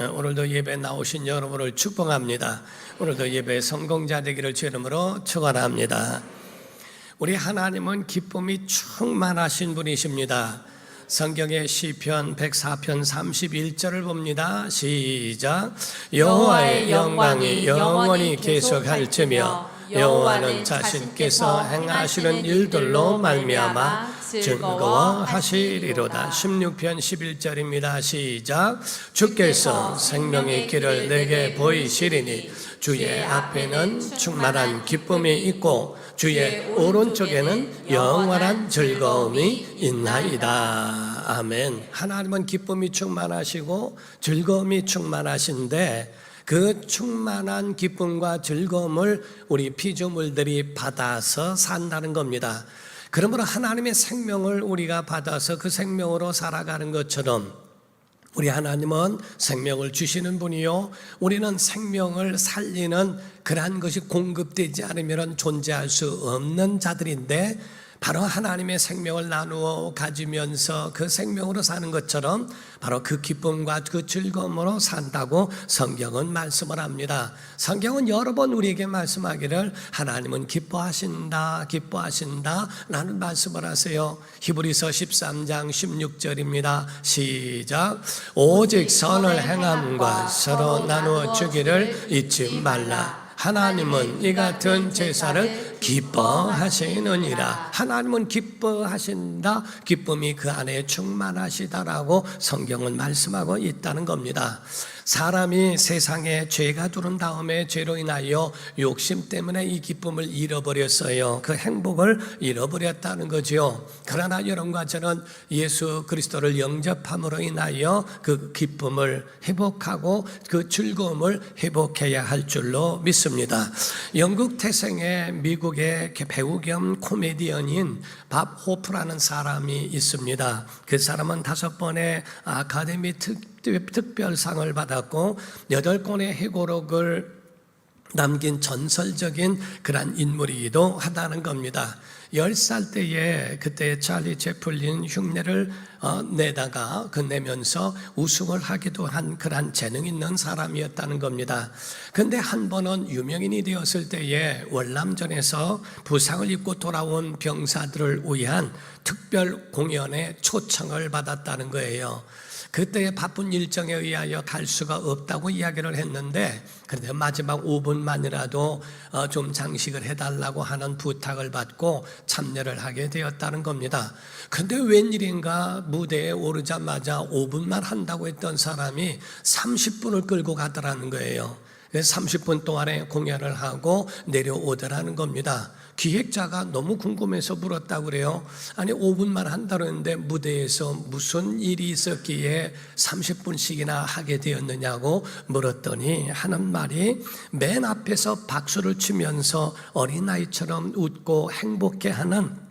오늘도 예배 나오신 여러분을 축복합니다. 오늘도 예배 성공자 되기를 주 이름으로 축원합니다. 우리 하나님은 기쁨이 충만하신 분이십니다. 성경의 시편 104편 31절을 봅니다. 시작. 여호와의 영광이 영원히 계속할지며 여호와는 자신께서 행하시는 일들로 말미암아 즐거워하시리로다. 16편 11절입니다. 시작. 주께서 생명의 길을 내게 보이시리니 주의 앞에는 충만한 기쁨이 있고 주의 오른쪽에는 영원한 즐거움이 있나이다. 아멘. 하나님은 기쁨이 충만하시고 즐거움이 충만하신데 그 충만한 기쁨과 즐거움을 우리 피조물들이 받아서 산다는 겁니다. 그러므로 하나님의 생명을 우리가 받아서 그 생명으로 살아가는 것처럼 우리 하나님은 생명을 주시는 분이요, 우리는 생명을 살리는 그러한 것이 공급되지 않으면 존재할 수 없는 자들인데, 바로 하나님의 생명을 나누어 가지면서 그 생명으로 사는 것처럼 바로 그 기쁨과 그 즐거움으로 산다고 성경은 말씀을 합니다. 성경은 여러 번 우리에게 말씀하기를 하나님은 기뻐하신다 라는 말씀을 하세요. 히브리서 13장 16절입니다. 시작. 오직 선을 행함과 서로 나누어 주기를 잊지 말라. 하나님은 이 같은 제사를 기뻐하시느니라. 하나님은 기뻐하신다. 기쁨이 그 안에 충만하시다라고 성경은 말씀하고 있다는 겁니다. 사람이 세상에 죄가 들어온 다음에 죄로 인하여 욕심 때문에 이 기쁨을 잃어버렸어요. 그 행복을 잃어버렸다는 거죠. 그러나 여러분과 저는 예수 그리스도를 영접함으로 인하여 그 기쁨을 회복하고 그 즐거움을 회복해야 할 줄로 믿습니다. 영국 태생의 미국의 배우 겸 코미디언인 밥 호프라는 사람이 있습니다. 그 사람은 5번의 아카데미 특별상을 받았고 8권의 회고록을 남긴 전설적인 그런 인물이기도 하다는 겁니다. 10살 때에 그때 찰리 채플린 흉내를 내다가 내면서 우승을 하기도 한 그런 재능 있는 사람이었다는 겁니다. 근데 한 번은 유명인이 되었을 때에 월남전에서 부상을 입고 돌아온 병사들을 위한 특별 공연에 초청을 받았다는 거예요. 그때의 바쁜 일정에 의하여 갈 수가 없다고 이야기를 했는데, 그런데 마지막 5분만이라도 좀 장식을 해달라고 하는 부탁을 받고 참여를 하게 되었다는 겁니다. 근데 웬일인가 무대에 오르자마자 5분만 한다고 했던 사람이 30분을 끌고 가더라는 거예요. 30분 동안에 공연을 하고 내려오더라는 겁니다. 기획자가 너무 궁금해서 물었다고 그래요. 아니 5분만 한다고 했는데 무대에서 무슨 일이 있었기에 30분씩이나 하게 되었느냐고 물었더니 하는 말이, 맨 앞에서 박수를 치면서 어린아이처럼 웃고 행복해하는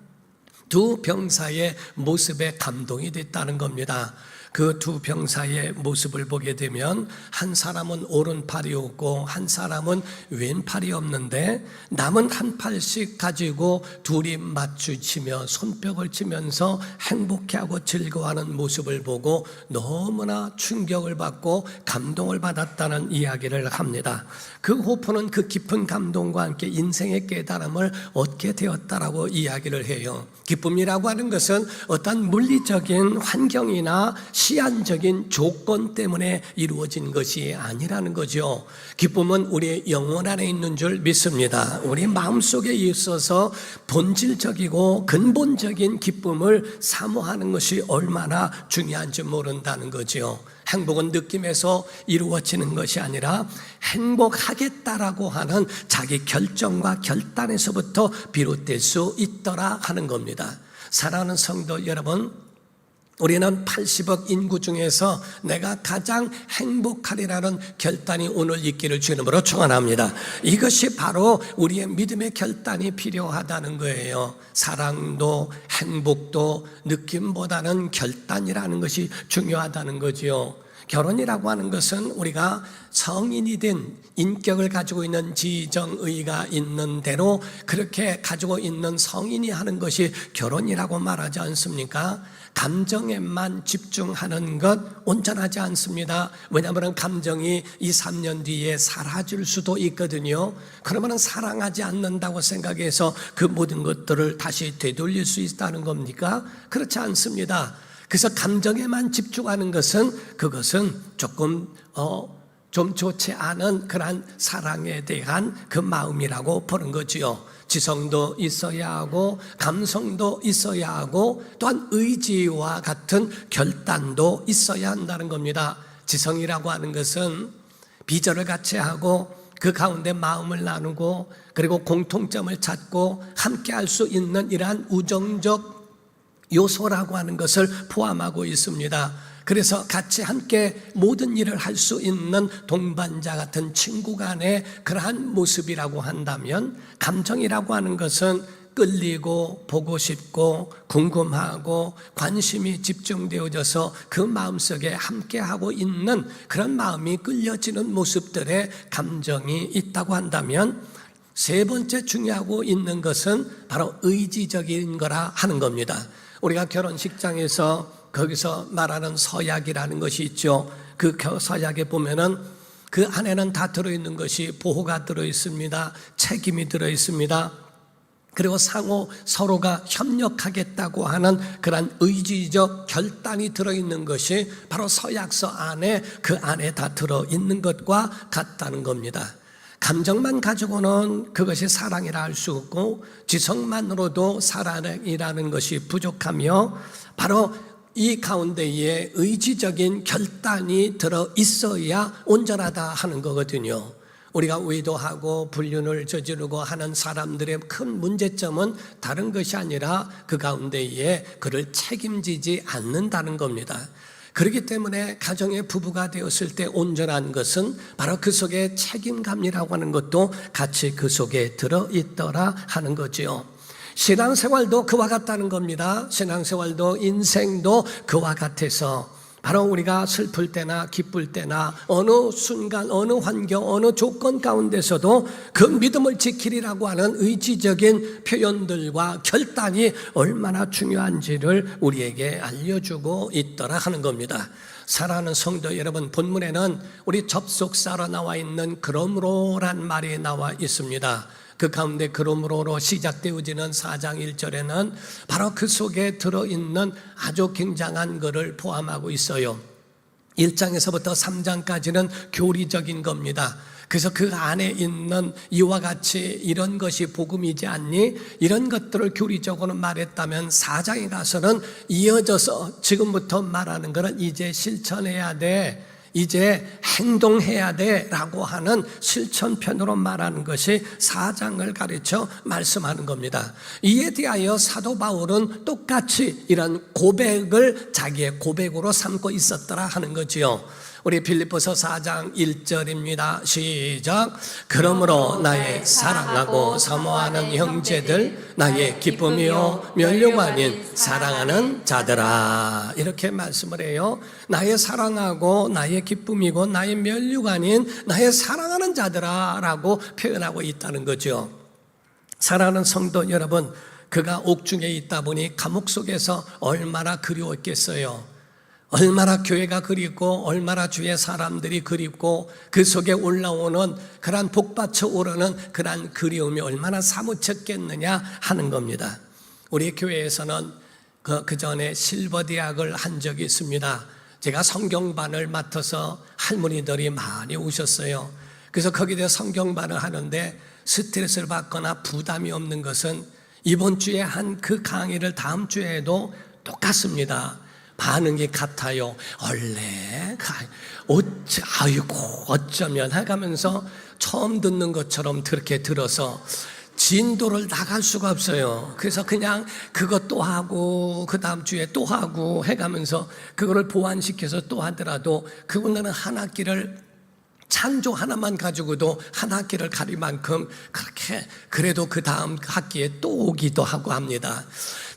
두 병사의 모습에 감동이 됐다는 겁니다. 그 두 병사의 모습을 보게 되면 한 사람은 오른팔이 없고 한 사람은 왼팔이 없는데 남은 한 팔씩 가지고 둘이 맞추치며 손뼉을 치면서 행복해하고 즐거워하는 모습을 보고 너무나 충격을 받고 감동을 받았다는 이야기를 합니다. 그 호프는 그 깊은 감동과 함께 인생의 깨달음을 얻게 되었다라고 이야기를 해요. 기쁨이라고 하는 것은 어떤 물리적인 환경이나 시한적인 조건 때문에 이루어진 것이 아니라는 거죠. 기쁨은 우리의 영혼 안에 있는 줄 믿습니다. 우리 마음속에 있어서 본질적이고 근본적인 기쁨을 사모하는 것이 얼마나 중요한지 모른다는 거죠. 행복은 느낌에서 이루어지는 것이 아니라 행복하겠다라고 하는 자기 결정과 결단에서부터 비롯될 수 있더라 하는 겁니다. 사랑하는 성도 여러분, 우리는 80억 인구 중에서 내가 가장 행복하리라는 결단이 오늘 있기를 주님으로 축원합니다. 이것이 바로 우리의 믿음의 결단이 필요하다는 거예요. 사랑도 행복도 느낌보다는 결단이라는 것이 중요하다는 거지요. 결혼이라고 하는 것은 우리가 성인이 된 인격을 가지고 있는 지정의가 있는 대로 그렇게 가지고 있는 성인이 하는 것이 결혼이라고 말하지 않습니까? 감정에만 집중하는 것 온전하지 않습니다. 왜냐하면 감정이 2, 3년 뒤에 사라질 수도 있거든요. 그러면 사랑하지 않는다고 생각해서 그 모든 것들을 다시 되돌릴 수 있다는 겁니까? 그렇지 않습니다. 그래서 감정에만 집중하는 것은 그것은 조금 좀 좋지 않은 그러한 사랑에 대한 그 마음이라고 보는 거지요. 지성도 있어야 하고 감성도 있어야 하고 또한 의지와 같은 결단도 있어야 한다는 겁니다. 지성이라고 하는 것은 비전을 같이 하고 그 가운데 마음을 나누고 그리고 공통점을 찾고 함께 할 수 있는 이러한 우정적 요소라고 하는 것을 포함하고 있습니다. 그래서 같이 함께 모든 일을 할 수 있는 동반자 같은 친구 간의 그러한 모습이라고 한다면, 감정이라고 하는 것은 끌리고 보고 싶고 궁금하고 관심이 집중되어져서 그 마음속에 함께하고 있는 그런 마음이 끌려지는 모습들의 감정이 있다고 한다면, 세 번째 중요하고 있는 것은 바로 의지적인 거라 하는 겁니다. 우리가 결혼식장에서 거기서 말하는 서약이라는 것이 있죠. 그 서약에 보면은 그 안에는 다 들어있는 것이 보호가 들어있습니다. 책임이 들어있습니다. 그리고 상호 서로가 협력하겠다고 하는 그런 의지적 결단이 들어있는 것이 바로 서약서 안에 그 안에 다 들어있는 것과 같다는 겁니다. 감정만 가지고는 그것이 사랑이라 할 수 없고 지성만으로도 사랑이라는 것이 부족하며 바로 이 가운데에 의지적인 결단이 들어 있어야 온전하다 하는 거거든요. 우리가 의도하고 불륜을 저지르고 하는 사람들의 큰 문제점은 다른 것이 아니라 그 가운데에 그를 책임지지 않는다는 겁니다. 그렇기 때문에 가정의 부부가 되었을 때 온전한 것은 바로 그 속에 책임감이라고 하는 것도 같이 그 속에 들어있더라 하는 거지요. 신앙생활도 그와 같다는 겁니다. 신앙생활도 인생도 그와 같아서 바로 우리가 슬플 때나 기쁠 때나 어느 순간 어느 환경 어느 조건 가운데서도 그 믿음을 지키리라고 하는 의지적인 표현들과 결단이 얼마나 중요한지를 우리에게 알려주고 있더라 하는 겁니다. 사랑하는 성도 여러분, 본문에는 우리 접속사로 나와 있는 그러므로란 말이 나와 있습니다. 그 가운데 그러므로로 시작되어지는 4장 1절에는 바로 그 속에 들어있는 아주 굉장한 것을 포함하고 있어요. 1장에서부터 3장까지는 교리적인 겁니다. 그래서 그 안에 있는 이와 같이 이런 것이 복음이지 않니? 이런 것들을 교리적으로 말했다면 4장에 가서는 이어져서 지금부터 말하는 것은 이제 실천해야 돼, 이제 행동해야 돼 라고 하는 실천편으로 말하는 것이 4장을 가르쳐 말씀하는 겁니다. 이에 대하여 사도 바울은 똑같이 이런 고백을 자기의 고백으로 삼고 있었더라 하는 거지요. 우리 빌립보서 4장 1절입니다. 시작. 그러므로 나의 사랑하고 사모하는 형제들, 나의 기쁨이요 면류가 아닌 사랑하는 자들아, 이렇게 말씀을 해요. 나의 사랑하고 나의 기쁨이고 나의 면류가 아닌 나의 사랑하는 자들아 라고 표현하고 있다는 거죠. 사랑하는 성도 여러분, 그가 옥중에 있다 보니 감옥 속에서 얼마나 그리웠겠어요. 얼마나 교회가 그립고 얼마나 주의 사람들이 그립고 그 속에 올라오는 그러한 복받쳐 오르는 그러한 그리움이 얼마나 사무쳤겠느냐 하는 겁니다. 우리 교회에서는 그 전에 실버 대학을 한 적이 있습니다. 제가 성경반을 맡아서 할머니들이 많이 오셨어요. 그래서 거기에 성경반을 하는데 스트레스를 받거나 부담이 없는 것은 이번 주에 한 그 강의를 다음 주에도 똑같습니다. 반응이 같아요. 원래 아이고 어쩌면 해가면서 처음 듣는 것처럼 그렇게 들어서 진도를 나갈 수가 없어요. 그래서 그냥 그것도 하고 그 다음 주에 또 하고 해가면서 그거를 보완시켜서 또 하더라도 그분들은 한 학기를 찬조 하나만 가지고도 한 학기를 가릴 만큼 그렇게 그래도 그 다음 학기에 또 오기도 하고 합니다.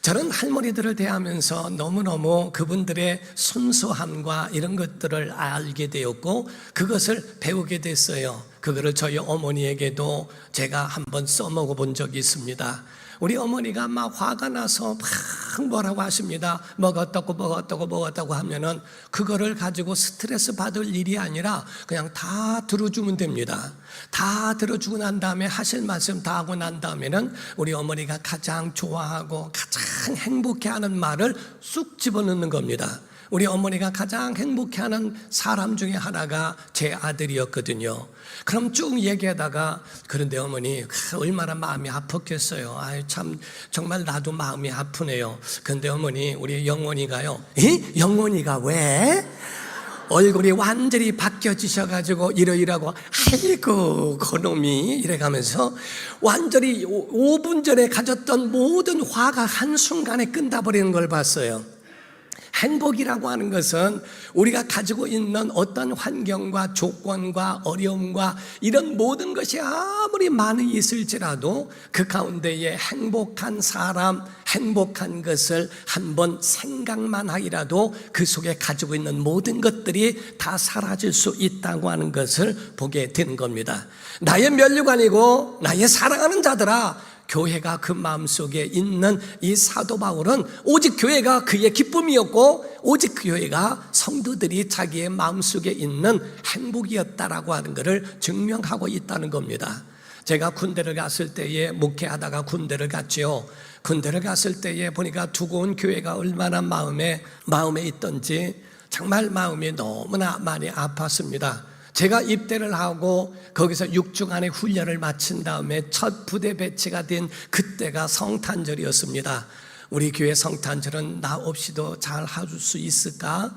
저는 할머니들을 대하면서 너무너무 그분들의 순수함과 이런 것들을 알게 되었고 그것을 배우게 됐어요. 그거를 저희 어머니에게도 제가 한번 써먹어 본 적이 있습니다. 우리 어머니가 막 화가 나서 막 뭐라고 하십니다. 먹었다고 하면은 그거를 가지고 스트레스 받을 일이 아니라 그냥 다 들어주면 됩니다. 다 들어주고 난 다음에 하실 말씀 다 하고 난 다음에는 우리 어머니가 가장 좋아하고 가장 행복해하는 말을 쑥 집어넣는 겁니다. 우리 어머니가 가장 행복해하는 사람 중에 하나가 제 아들이었거든요. 그럼 쭉 얘기하다가 그런데 어머니 얼마나 마음이 아팠겠어요. 아유 참 정말 나도 마음이 아프네요. 그런데 어머니 우리 영원이가요. 영원이가 왜? 얼굴이 완전히 바뀌어지셔가지고 이러이러고 아이고 그놈이 이래가면서 완전히 5분 전에 가졌던 모든 화가 한순간에 끝나버리는 걸 봤어요. 행복이라고 하는 것은 우리가 가지고 있는 어떤 환경과 조건과 어려움과 이런 모든 것이 아무리 많이 있을지라도 그 가운데에 행복한 사람, 행복한 것을 한번 생각만 하기라도 그 속에 가지고 있는 모든 것들이 다 사라질 수 있다고 하는 것을 보게 되는 겁니다. 나의 면류관이고 나의 사랑하는 자들아, 교회가 그 마음속에 있는 이 사도 바울은 오직 교회가 그의 기쁨이었고 오직 교회가 성도들이 자기의 마음속에 있는 행복이었다라고 하는 것을 증명하고 있다는 겁니다. 제가 군대를 갔을 때에 목회하다가 군대를 갔지요. 군대를 갔을 때에 보니까 두고 온 교회가 얼마나 마음에 있던지 정말 마음이 너무나 많이 아팠습니다. 제가 입대를 하고 거기서 6주간의 훈련을 마친 다음에 첫 부대 배치가 된 그때가 성탄절이었습니다. 우리 교회 성탄절은 나 없이도 잘 할 수 있을까?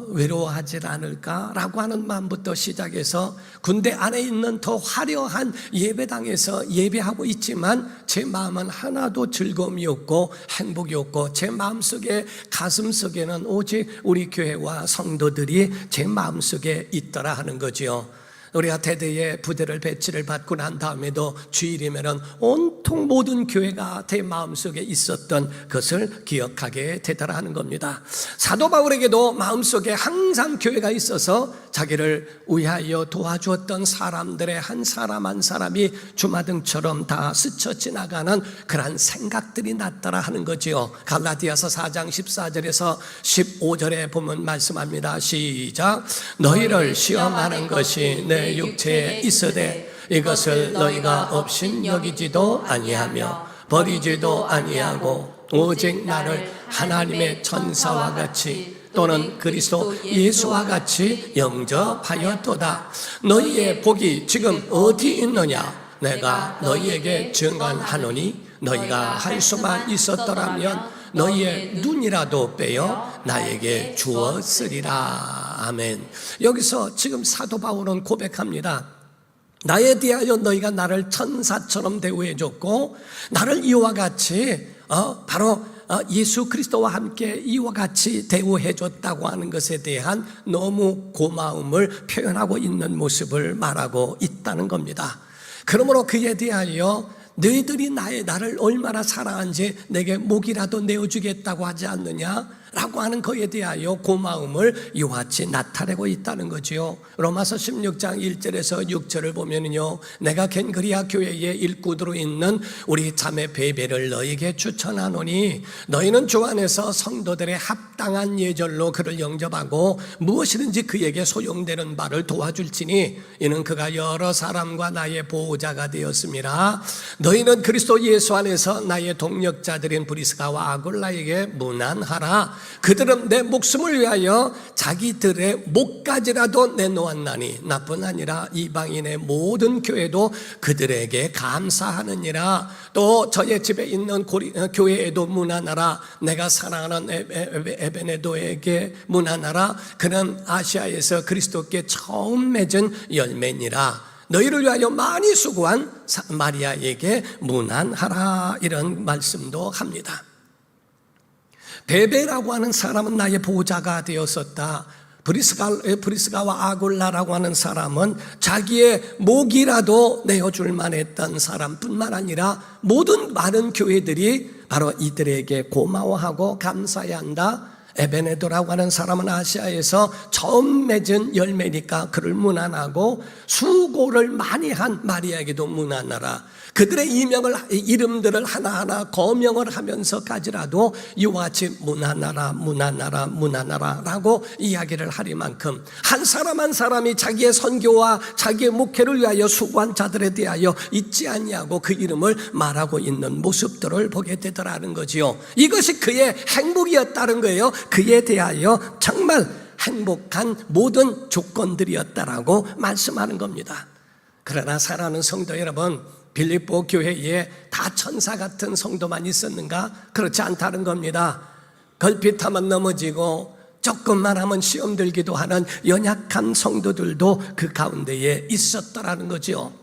외로워하지 않을까라고 하는 마음부터 시작해서 군대 안에 있는 더 화려한 예배당에서 예배하고 있지만 제 마음은 하나도 즐거움이 없고 행복이 없고 제 마음속에 가슴속에는 오직 우리 교회와 성도들이 제 마음속에 있더라 하는 거지요. 우리가 대대에 부대를 배치를 받고 난 다음에도 주일이면은 온통 모든 교회가 제 마음속에 있었던 것을 기억하게 되더라 하는 겁니다. 사도 바울에게도 마음속에 항상 교회가 있어서 자기를 위하여 도와주었던 사람들의 한 사람 한 사람이 주마등처럼 다 스쳐 지나가는 그런 생각들이 났더라 하는 거지요. 갈라디아서 4장 14절에서 15절에 보면 말씀합니다. 시작. 너희를 시험하는 것이 내 육체에 있으되 이것을 너희가 없인 여기지도 아니하며 버리지도 아니하고 오직 나를 하나님의 천사와 같이 또는 그리스도 예수와 같이 영접하였도다. 너희의 복이 지금 어디 있느냐? 내가 너희에게 증언하노니 너희가 할 수만 있었더라면 너희의 눈이라도 빼어 나에게 주었으리라. 아멘. 여기서 지금 사도 바울은 고백합니다. 나에 대하여 너희가 나를 천사처럼 대우해줬고 나를 이와 같이 바로 예수 그리스도와 함께 이와 같이 대우해줬다고 하는 것에 대한 너무 고마움을 표현하고 있는 모습을 말하고 있다는 겁니다. 그러므로 그에 대하여 너희들이 나를 얼마나 사랑한지 내게 목이라도 내어주겠다고 하지 않느냐? 라고 하는 것에 대하여 고마움을 이와 같이 나타내고 있다는 거지요. 로마서 16장 1절에서 6절을 보면요, 내가 겐그리아 교회의 일꾼으로 있는 우리 자매 베베를 너희에게 추천하노니 너희는 주 안에서 성도들의 합당한 예절로 그를 영접하고 무엇이든지 그에게 소용되는 바를 도와줄지니 이는 그가 여러 사람과 나의 보호자가 되었음이라. 너희는 그리스도 예수 안에서 나의 동력자들인 브리스가와 아굴라에게 문안하라. 그들은 내 목숨을 위하여 자기들의 목까지라도 내놓았나니 나뿐 아니라 이방인의 모든 교회도 그들에게 감사하느니라. 또 저의 집에 있는 교회에도 문안하라. 내가 사랑하는 에베네도에게 문안하라. 그는 아시아에서 그리스도께 처음 맺은 열매니라. 너희를 위하여 많이 수고한 마리아에게 문안하라. 이런 말씀도 합니다. 베베라고 하는 사람은 나의 보호자가 되었었다. 브리스가와 아굴라라고 하는 사람은 자기의 목이라도 내어줄 만했던 사람뿐만 아니라 모든 많은 교회들이 바로 이들에게 고마워하고 감사해야 한다. 에베네도라고 하는 사람은 아시아에서 처음 맺은 열매니까 그를 문안하고, 수고를 많이 한 마리아에게도 문안하라. 그들의 이름들을 하나하나 거명을 하면서까지라도 이와 같이 문안하라 문안하라 문안하라 라고 이야기를 하리만큼 한 사람 한 사람이 자기의 선교와 자기의 목회를 위하여 수고한 자들에 대하여 잊지 아니하고 그 이름을 말하고 있는 모습들을 보게 되더라는 거지요. 이것이 그의 행복이었다는 거예요. 그에 대하여 정말 행복한 모든 조건들이었다라고 말씀하는 겁니다. 그러나 사랑하는 성도 여러분, 빌립보 교회에 다 천사 같은 성도만 있었는가? 그렇지 않다는 겁니다. 걸핏하면 넘어지고 조금만 하면 시험 들기도 하는 연약한 성도들도 그 가운데에 있었더라는 거죠.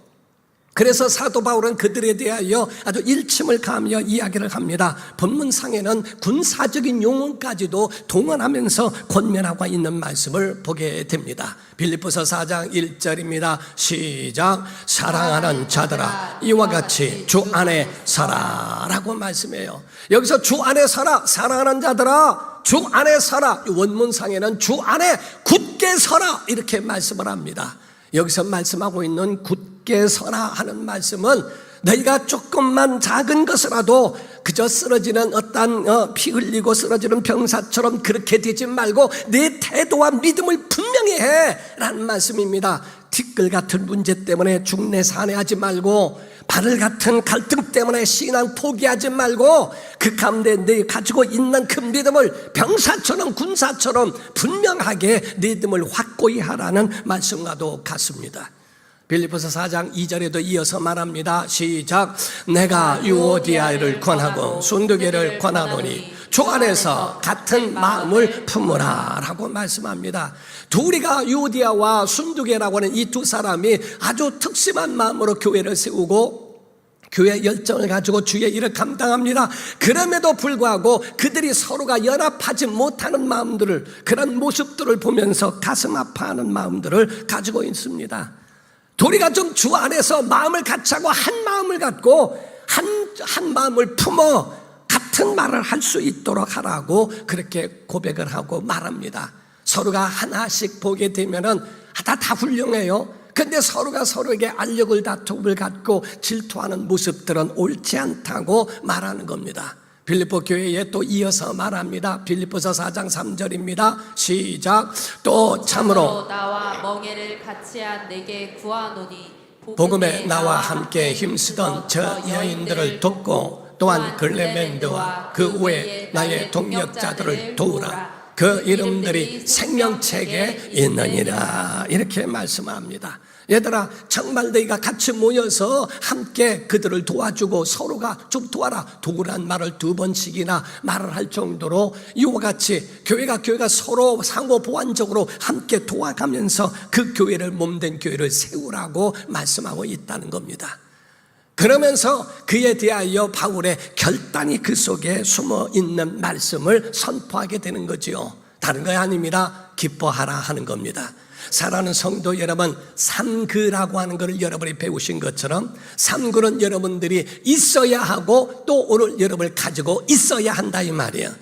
그래서 사도 바울은 그들에 대하여 아주 일침을 가하며 이야기를 합니다. 본문상에는 군사적인 용어까지도 동원하면서 권면하고 있는 말씀을 보게 됩니다. 빌립보서 4장 1절입니다. 시작. 사랑하는 자들아 이와 같이 주 안에 서라라고 말씀해요. 여기서 주 안에 서라, 사랑하는 자들아 주 안에 서라. 원문상에는 주 안에 굳게 서라 이렇게 말씀을 합니다. 여기서 말씀하고 있는 굳게 서라 하는 말씀은 너희가 조금만 작은 것이라도 그저 쓰러지는 어떤 피 흘리고 쓰러지는 병사처럼 그렇게 되지 말고 내 태도와 믿음을 분명히 해 라는 말씀입니다. 티끌 같은 문제 때문에 중내 산해하지 말고, 바늘 같은 갈등 때문에 신앙 포기하지 말고, 그 가운데 네 가지고 있는 그 믿음을 병사처럼 군사처럼 분명하게 네 믿음을 확고히 하라는 말씀과도 같습니다. 빌립보서 4장 2절에도 이어서 말합니다. 시작. 내가 유오디아를 권하고 순두계를 권하노니 주 안에서 같은 마음을 품으라 라고 말씀합니다. 우리가 유오디아와 순두계라고 하는 이 두 사람이 아주 특심한 마음으로 교회를 세우고 교회 열정을 가지고 주의 일을 감당합니다. 그럼에도 불구하고 그들이 서로가 연합하지 못하는 마음들을, 그런 모습들을 보면서 가슴 아파하는 마음들을 가지고 있습니다. 우리가 좀 주 안에서 마음을 같이 하고 한 마음을 갖고 한 마음을 품어 같은 말을 할 수 있도록 하라고 그렇게 고백을 하고 말합니다. 서로가 하나씩 보게 되면은 다 훌륭해요. 근데 서로가 서로에게 알력을 다툼을 갖고 질투하는 모습들은 옳지 않다고 말하는 겁니다. 빌립보 교회에 또 이어서 말합니다. 빌립보서 4장 3절입니다. 시작. 또 참으로 나와 멍에를 같이한 내게 구하노니 복음에 나와 함께 힘쓰던 저 여인들을 돕고 또한 글레멘드와 그 외에 나의 동역자들을 도우라. 그 이름들이 생명책에 있느니라 이렇게 말씀합니다. 얘들아, 정말 너희가 같이 모여서 함께 그들을 도와주고 서로가 좀 도우란 말을 2번씩이나 말을 할 정도로 이와 같이 교회가 서로 상호 보완적으로 함께 도와가면서 그 교회를, 몸된 교회를 세우라고 말씀하고 있다는 겁니다. 그러면서 그에 대하여 바울의 결단이 그 속에 숨어 있는 말씀을 선포하게 되는 거지요. 다른 거 아닙니다. 기뻐하라 하는 겁니다. 사랑하는 성도 여러분, 삼그라고 하는 것을 여러분이 배우신 것처럼 삼그는 여러분들이 있어야 하고 또 오늘 여러분을 가지고 있어야 한다 이 말이에요.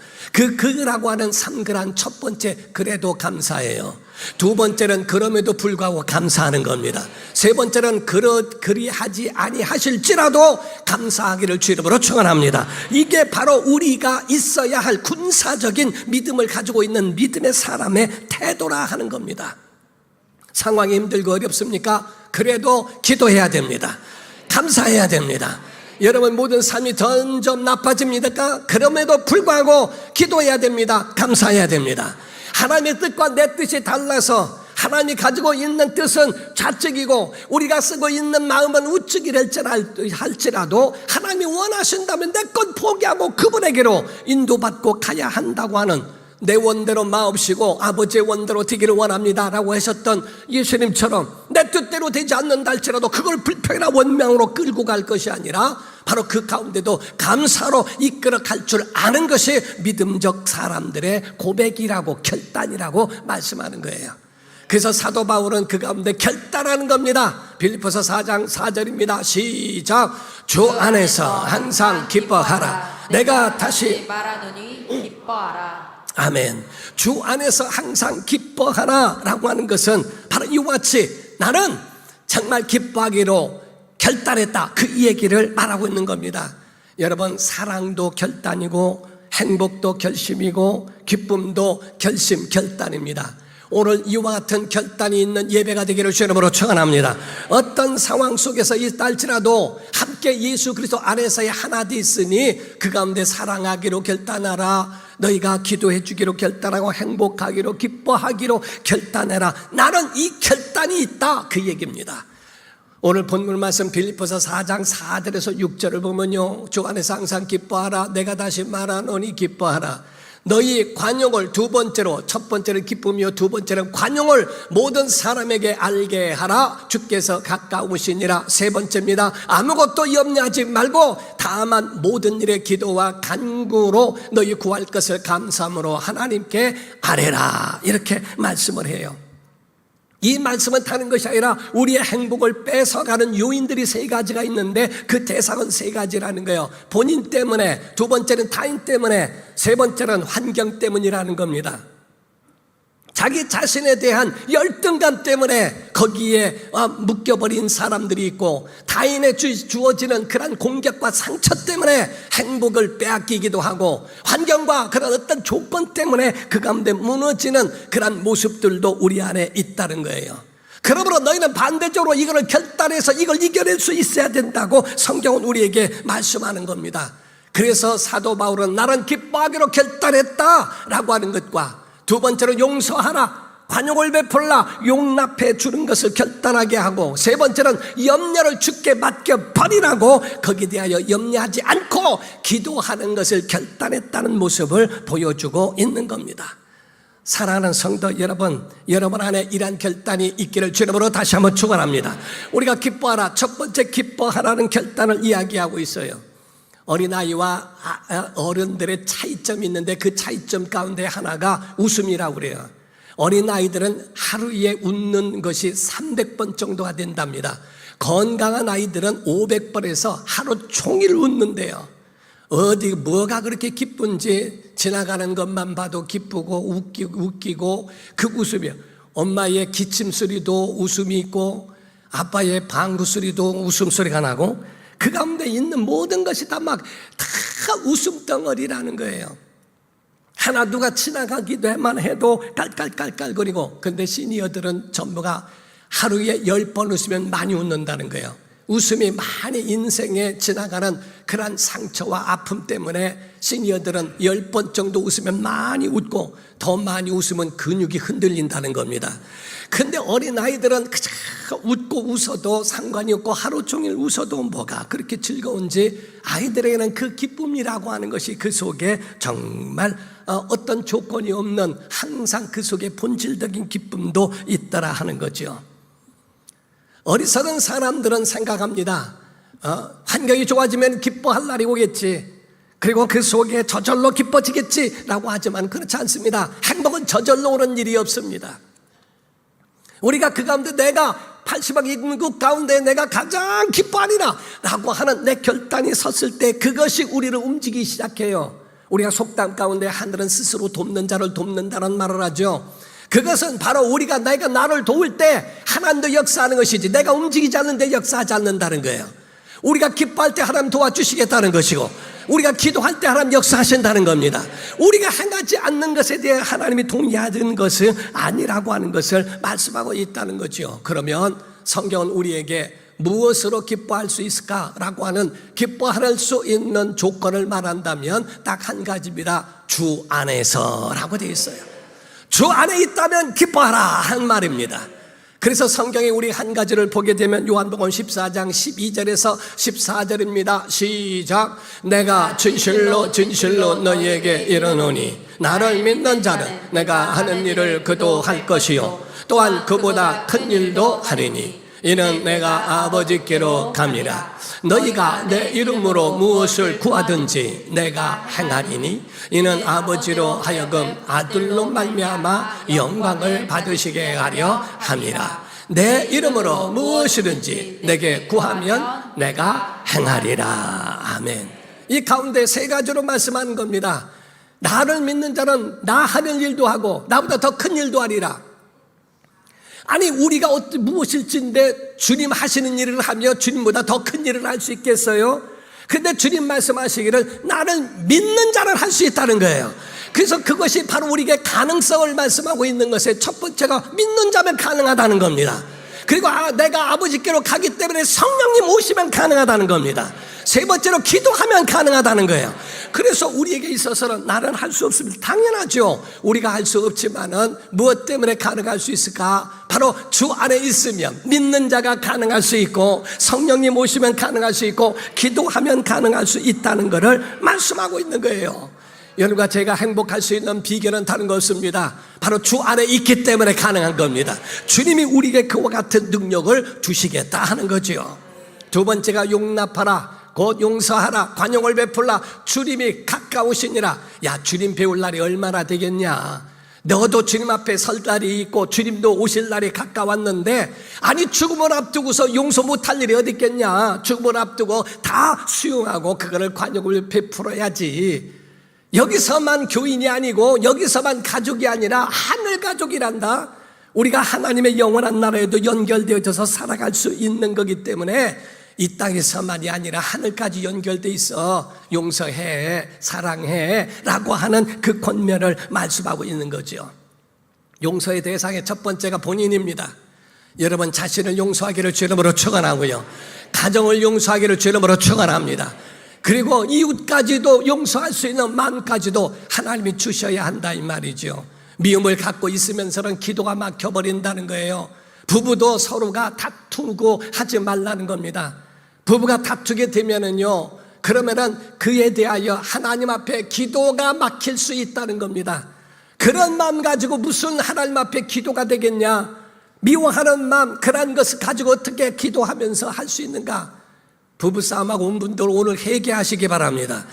그라고 하는 삼그란 첫 번째, 그래도 감사해요. 두 번째는 그럼에도 불구하고 감사하는 겁니다. 세 번째는 그리하지 아니하실지라도 감사하기를 주 이름으로 축원합니다. 이게 바로 우리가 있어야 할 군사적인 믿음을 가지고 있는 믿음의 사람의 태도라 하는 겁니다. 상황이 힘들고 어렵습니까? 그래도 기도해야 됩니다. 감사해야 됩니다. 여러분 모든 삶이 점점 나빠집니까? 그럼에도 불구하고 기도해야 됩니다. 감사해야 됩니다. 하나님의 뜻과 내 뜻이 달라서 하나님이 가지고 있는 뜻은 좌측이고 우리가 쓰고 있는 마음은 우측이랄지라도 하나님이 원하신다면 내 것 포기하고 그분에게로 인도받고 가야 한다고 하는 내 원대로 마옵시고 아버지의 원대로 되기를 원합니다 라고 하셨던 예수님처럼 내 뜻대로 되지 않는다 할지라도 그걸 불평이나 원망으로 끌고 갈 것이 아니라 바로 그 가운데도 감사로 이끌어 갈 줄 아는 것이 믿음적 사람들의 고백이라고 결단이라고 말씀하는 거예요. 그래서 사도 바울은 그 가운데 결단하는 겁니다. 빌립보서 4장 4절입니다. 시작. 주 안에서 항상 기뻐하라. 내가 다시 말하노니 기뻐하라. 아멘. 주 안에서 항상 기뻐하라 라고 하는 것은 바로 이와 같이 나는 정말 기뻐하기로 결단했다, 그 얘기를 말하고 있는 겁니다. 여러분, 사랑도 결단이고 행복도 결심이고 기쁨도 결심, 결단입니다. 오늘 이와 같은 결단이 있는 예배가 되기를 주의 이름으로 축원합니다. 어떤 상황 속에서 있을지라도 함께 예수 그리스도 안에서의 하나 되었으니 그 가운데 사랑하기로 결단하라. 너희가 기도해 주기로 결단하고 행복하기로 기뻐하기로 결단해라. 나는 이 결단이 있다, 그 얘기입니다. 오늘 본문 말씀 빌립보서 4장 4절에서 6절을 보면요, 주 안에서 항상 기뻐하라. 내가 다시 말하노니 기뻐하라. 너희 관용을 두 번째로, 첫 번째는 기쁨이요 두 번째는 관용을 모든 사람에게 알게 하라. 주께서 가까우시니라. 세 번째입니다. 아무것도 염려하지 말고 다만 모든 일에 기도와 간구로 너희 구할 것을 감사함으로 하나님께 아뢰라. 이렇게 말씀을 해요. 이 말씀은 다른 것이 아니라 우리의 행복을 뺏어가는 요인들이 세 가지가 있는데 그 대상은 세 가지라는 거예요. 본인 때문에, 두 번째는 타인 때문에, 세 번째는 환경 때문이라는 겁니다. 자기 자신에 대한 열등감 때문에 거기에 묶여버린 사람들이 있고, 타인에 주어지는 그런 공격과 상처 때문에 행복을 빼앗기기도 하고, 환경과 그런 어떤 조건 때문에 그 가운데 무너지는 그런 모습들도 우리 안에 있다는 거예요. 그러므로 너희는 반대적으로 이걸 결단해서 이걸 이겨낼 수 있어야 된다고 성경은 우리에게 말씀하는 겁니다. 그래서 사도 바울은 나는 기뻐하기로 결단했다라고 하는 것과, 두 번째로 용서하라, 관용을 베풀라, 용납해 주는 것을 결단하게 하고, 세 번째는 염려를 주께 맡겨버리라고 거기에 대하여 염려하지 않고 기도하는 것을 결단했다는 모습을 보여주고 있는 겁니다. 사랑하는 성도 여러분, 여러분 안에 이러한 결단이 있기를 주님으로 다시 한번 축원합니다. 우리가 기뻐하라, 첫 번째 기뻐하라는 결단을 이야기하고 있어요. 어린아이와 어른들의 차이점이 있는데 그 차이점 가운데 하나가 웃음이라고 그래요. 어린아이들은 하루에 웃는 것이 300번 정도가 된답니다. 건강한 아이들은 500번에서 하루 종일 웃는데요. 어디 뭐가 그렇게 기쁜지 지나가는 것만 봐도 기쁘고 웃기고 그 웃음이요. 엄마의 기침 소리도 웃음이 있고 아빠의 방구 소리도 웃음소리가 나고 그 가운데 있는 모든 것이 다 웃음 덩어리라는 거예요. 하나 누가 지나가기만 해도 깔깔깔깔거리고, 근데 시니어들은 전부가 하루에 10번 웃으면 많이 웃는다는 거예요. 웃음이 많이 인생에 지나가는 그런 상처와 아픔 때문에 시니어들은 10번 정도 웃으면 많이 웃고, 더 많이 웃으면 근육이 흔들린다는 겁니다. 근데 어린아이들은 그저 웃고 웃어도 상관이 없고 하루 종일 웃어도 뭐가 그렇게 즐거운지, 아이들에게는 그 기쁨이라고 하는 것이 그 속에 정말 어떤 조건이 없는 항상 그 속에 본질적인 기쁨도 있더라 하는 거죠. 어리석은 사람들은 생각합니다. 환경이 좋아지면 기뻐할 날이 오겠지, 그리고 그 속에 저절로 기뻐지겠지라고 하지만 그렇지 않습니다. 행복은 저절로 오는 일이 없습니다. 우리가 그 가운데 내가 80억 인구 가운데 내가 가장 기뻐하리라 라고 하는 내 결단이 섰을 때 그것이 우리를 움직이기 시작해요. 우리가 속담 가운데 하늘은 스스로 돕는 자를 돕는다는 말을 하죠. 그것은 바로 우리가 내가 나를 도울 때 하나님도 역사하는 것이지, 내가 움직이지 않는데 역사하지 않는다는 거예요. 우리가 기뻐할 때 하나님 도와주시겠다는 것이고, 우리가 기도할 때 하나님 역사하신다는 겁니다. 우리가 행하지 않는 것에 대해 하나님이 동의하는 것은 아니라고 하는 것을 말씀하고 있다는 거죠. 그러면 성경은 우리에게 무엇으로 기뻐할 수 있을까라고 하는, 기뻐할 수 있는 조건을 말한다면 딱 한 가지입니다. 주 안에서라고 되어 있어요. 주 안에 있다면 기뻐하라 한 말입니다. 그래서 성경에 우리 한 가지를 보게 되면 요한복음 14장 12절에서 14절입니다. 시작. 내가 진실로 진실로 너희에게 이르노니 나를 믿는 자는 내가 하는 일을 그도 할 것이요 또한 그보다 큰 일도 하리니 이는 내가 아버지께로 갑니다. 너희가 내 이름으로 무엇을 구하든지 내가 행하리니 이는 아버지로 하여금 아들로 말미암아 영광을 받으시게 하려 함이라. 내 이름으로 무엇이든지 내게 구하면 내가 행하리라. 아멘. 이 가운데 세 가지로 말씀하는 겁니다. 나를 믿는 자는 나 하는 일도 하고 나보다 더 큰 일도 하리라. 아니 우리가 무엇일진데 주님 하시는 일을 하며 주님보다 더 큰 일을 할 수 있겠어요? 근데 주님 말씀하시기를 나를 믿는 자를 할 수 있다는 거예요. 그래서 그것이 바로 우리에게 가능성을 말씀하고 있는 것의 첫 번째가 믿는 자면 가능하다는 겁니다. 그리고 내가 아버지께로 가기 때문에 성령님 오시면 가능하다는 겁니다. 세 번째로 기도하면 가능하다는 거예요. 그래서 우리에게 있어서는 나는 할 수 없습니다. 당연하죠. 우리가 할 수 없지만은 무엇 때문에 가능할 수 있을까? 바로 주 안에 있으면 믿는 자가 가능할 수 있고 성령님 오시면 가능할 수 있고 기도하면 가능할 수 있다는 것을 말씀하고 있는 거예요. 여러분과 제가 행복할 수 있는 비결은 다른 거 없습니다. 바로 주 안에 있기 때문에 가능한 겁니다. 주님이 우리에게 그와 같은 능력을 주시겠다 하는 거죠. 두 번째가 용납하라, 곧 용서하라, 관용을 베풀라. 주님이 가까우시니라. 야, 주님 배울 날이 얼마나 되겠냐. 너도 주님 앞에 설 날이 있고 주님도 오실 날이 가까웠는데 아니 죽음을 앞두고서 용서 못할 일이 어디 있겠냐. 죽음을 앞두고 다 수용하고 그거를 관용을 베풀어야지. 여기서만 교인이 아니고 여기서만 가족이 아니라 하늘 가족이란다. 우리가 하나님의 영원한 나라에도 연결되어져서 살아갈 수 있는 거기 때문에 이 땅에서만이 아니라 하늘까지 연결돼 있어. 용서해, 사랑해 라고 하는 그 권면을 말씀하고 있는 거죠. 용서의 대상의 첫 번째가 본인입니다. 여러분 자신을 용서하기를 주 이름으로 축원하고요, 가정을 용서하기를 주 이름으로 축원합니다. 그리고 이웃까지도 용서할 수 있는 마음까지도 하나님이 주셔야 한다 이 말이죠. 미움을 갖고 있으면서는 기도가 막혀버린다는 거예요. 부부도 서로가 다투고 하지 말라는 겁니다. 부부가 다투게 되면은요, 그러면은 그에 대하여 하나님 앞에 기도가 막힐 수 있다는 겁니다. 그런 마음 가지고 무슨 하나님 앞에 기도가 되겠냐? 미워하는 마음, 그런 것을 가지고 어떻게 기도하면서 할 수 있는가? 부부싸움하고 온 분들 오늘 회개하시기 바랍니다.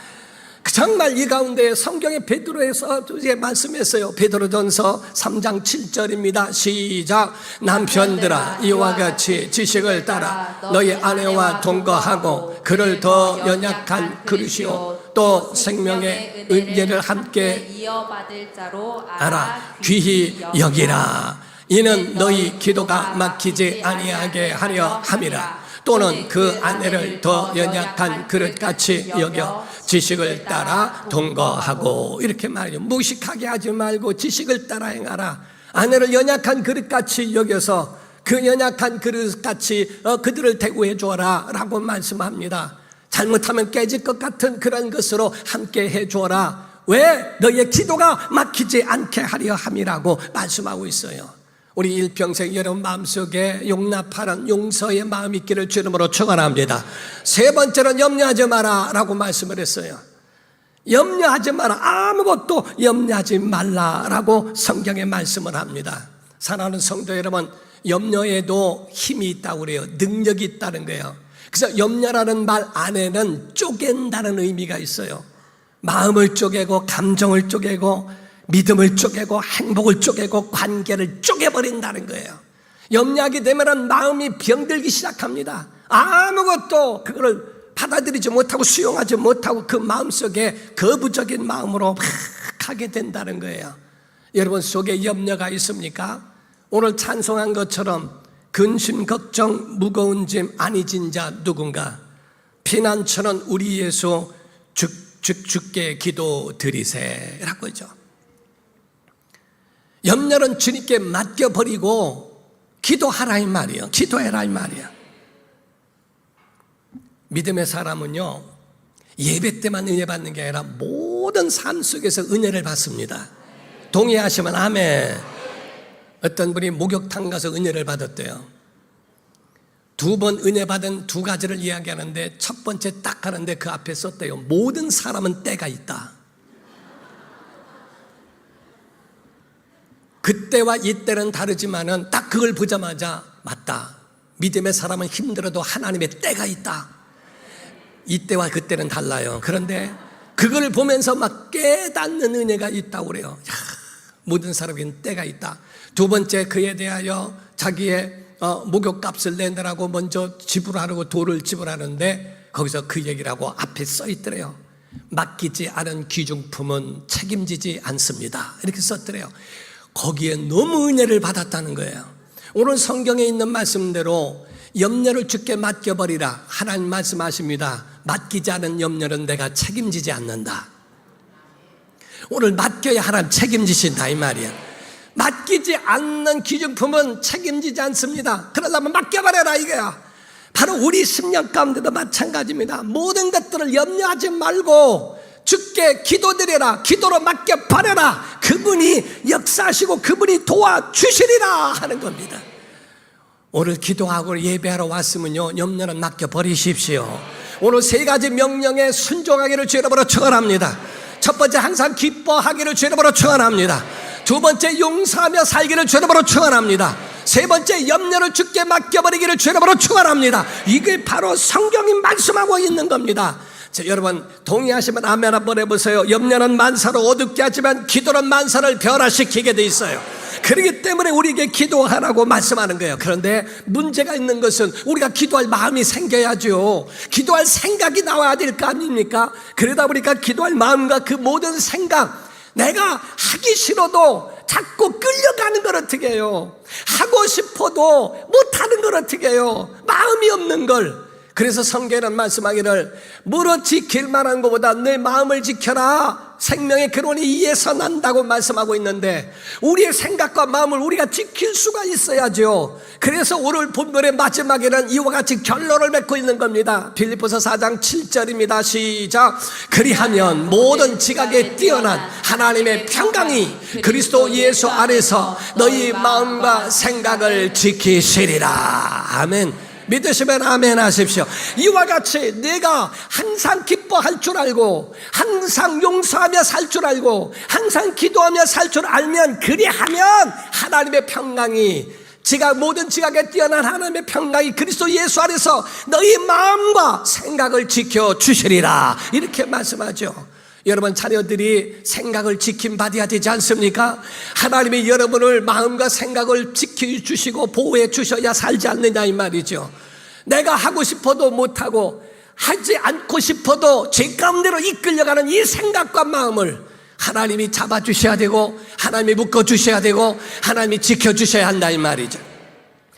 정말 이 가운데 성경에 베드로에서 이제 말씀했어요. 베드로전서 3장 7절입니다. 시작. 남편들아 이와 같이 지식을 따라 너희 아내와 동거하고 그를 더 연약한 그릇이요 또 생명의 은혜를 함께 이어받을 자로 알아 귀히 여기라. 이는 너희 기도가 막히지 아니하게 하려 함이라. 또는 그 아내를 더 연약한 그릇같이 여겨 지식을 따라 동거하고. 이렇게 말이죠. 무식하게 하지 말고 지식을 따라 행하라. 아내를 연약한 그릇같이 여겨서 그 연약한 그릇같이 그들을 대우해 주어라 라고 말씀합니다. 잘못하면 깨질 것 같은 그런 것으로 함께 해 주어라. 왜? 너희의 기도가 막히지 않게 하려 함이라고 말씀하고 있어요. 우리 일평생 여러분 마음속에 용납하는 용서의 마음이 있기를 주 이름으로 축원합니다. 세 번째는 염려하지 마라 라고 말씀을 했어요. 염려하지 마라. 아무것도 염려하지 말라라고 성경에 말씀을 합니다. 사랑하는 성도 여러분, 염려에도 힘이 있다고 그래요. 능력이 있다는 거예요. 그래서 염려라는 말 안에는 쪼갠다는 의미가 있어요. 마음을 쪼개고 감정을 쪼개고 믿음을 쪼개고 행복을 쪼개고 관계를 쪼개버린다는 거예요. 염려하게 되면 마음이 병들기 시작합니다. 아무것도 그거를 받아들이지 못하고 수용하지 못하고 그 마음속에 거부적인 마음으로 막 하게 된다는 거예요. 여러분 속에 염려가 있습니까? 오늘 찬송한 것처럼 근심 걱정 무거운 짐 아니 진 자 누군가 피난처는 우리 예수 주께 기도 드리세 라고 하죠. 염려는 주님께 맡겨버리고 기도하라 이 말이에요. 기도해라 이 말이에요. 믿음의 사람은요, 예배 때만 은혜 받는 게 아니라 모든 삶 속에서 은혜를 받습니다. 동의하시면 아멘. 어떤 분이 목욕탕 가서 은혜를 받았대요. 2번 은혜 받은 2가지를 이야기하는데 첫 번째 딱 하는데 그 앞에 썼대요. 모든 사람은 때가 있다. 그때와 이때는 다르지만은 딱 그걸 보자마자 맞다. 믿음의 사람은 힘들어도 하나님의 때가 있다. 이때와 그때는 달라요. 그런데 그걸 보면서 막 깨닫는 은혜가 있다고 그래요. 야, 모든 사람에게는 때가 있다. 2번째, 그에 대하여 자기의 목욕값을 내느라고 먼저 지불하라고 돈을 지불하는데 거기서 그 얘기를 하고 앞에 써 있더래요. 맡기지 않은 귀중품은 책임지지 않습니다. 이렇게 썼더래요. 거기에 너무 은혜를 받았다는 거예요. 오늘 성경에 있는 말씀대로 염려를 주께 맡겨버리라. 하나님 말씀하십니다. 맡기지 않은 염려는 내가 책임지지 않는다. 오늘 맡겨야 하나님 책임지신다 이 말이야. 맡기지 않는 귀중품은 책임지지 않습니다. 그러려면 맡겨버려라 이거야. 바로 우리 10년 가운데도 마찬가지입니다. 모든 것들을 염려하지 말고 주께 기도드려라. 기도로 맡겨버려라. 그분이 역사하시고 그분이 도와주시리라 하는 겁니다. 오늘 기도하고 예배하러 왔으면요, 염려는 맡겨버리십시오. 오늘 3가지 명령에 순종하기를 주의 이름으로 축원합니다. 첫 번째, 항상 기뻐하기를 주의 이름으로 축원합니다. 2번째, 용서하며 살기를 주의 이름으로 축원합니다. 3번째, 염려를 주께 맡겨버리기를 주의 이름으로 축원합니다. 이게 바로 성경이 말씀하고 있는 겁니다. 자, 여러분 동의하시면 아멘 한번 해보세요. 염려는 만사를 어둡게 하지만 기도는 만사를 변화시키게 돼 있어요. 그렇기 때문에 우리에게 기도하라고 말씀하는 거예요. 그런데 문제가 있는 것은 우리가 기도할 마음이 생겨야죠. 기도할 생각이 나와야 될 거 아닙니까? 그러다 보니까 기도할 마음과 그 모든 생각, 내가 하기 싫어도 자꾸 끌려가는 걸 어떻게 해요? 하고 싶어도 못하는 걸 어떻게 해요? 마음이 없는 걸. 그래서 성경은 말씀하기를 무릇 지킬 만한 것보다 내 마음을 지켜라. 생명의 근원이 이에서 난다고 말씀하고 있는데 우리의 생각과 마음을 우리가 지킬 수가 있어야죠. 그래서 오늘 본문의 마지막에는 이와 같이 결론을 맺고 있는 겁니다. 빌립보서 4장 7절입니다. 시작. 그리하면 모든 지각에 뛰어난 하나님의 평강이 그리스도 예수 안에서 너희 마음과 생각을 지키시리라. 아멘. 믿으시면 아멘 하십시오. 이와 같이 내가 항상 기뻐할 줄 알고 항상 용서하며 살 줄 알고 항상 기도하며 살 줄 알면, 그리하면 하나님의 평강이, 모든 지각에 뛰어난 하나님의 평강이 그리스도 예수 안에서 너희 마음과 생각을 지켜주시리라. 이렇게 말씀하죠. 여러분 자녀들이 생각을 지킴받아야 되지 않습니까? 하나님이 여러분을 마음과 생각을 지켜주시고 보호해 주셔야 살지 않느냐 이 말이죠. 내가 하고 싶어도 못하고 하지 않고 싶어도 제 가운데로 이끌려가는 이 생각과 마음을 하나님이 잡아주셔야 되고 하나님이 묶어주셔야 되고 하나님이 지켜주셔야 한다 이 말이죠.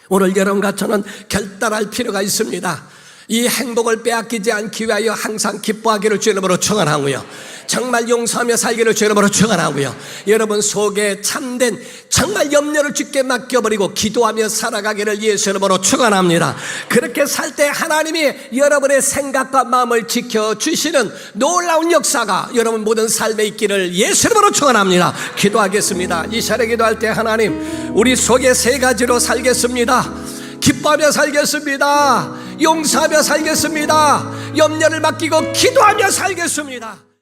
오늘 여러분과 저는 결단할 필요가 있습니다. 이 행복을 빼앗기지 않기 위하여 항상 기뻐하기를 주의 이름으로 축원하고요, 정말 용서하며 살기를 주의 이름으로 축원하고요, 여러분 속에 참된 정말 염려를 주께 맡겨버리고 기도하며 살아가기를 예수 이름으로 축원합니다. 그렇게 살 때 하나님이 여러분의 생각과 마음을 지켜주시는 놀라운 역사가 여러분 모든 삶에 있기를 예수 이름으로 축원합니다. 기도하겠습니다. 이 시간에 기도할 때 하나님, 우리 속에 3가지로 살겠습니다. 기뻐하며 살겠습니다. 용서하며 살겠습니다. 염려를 맡기고 기도하며 살겠습니다.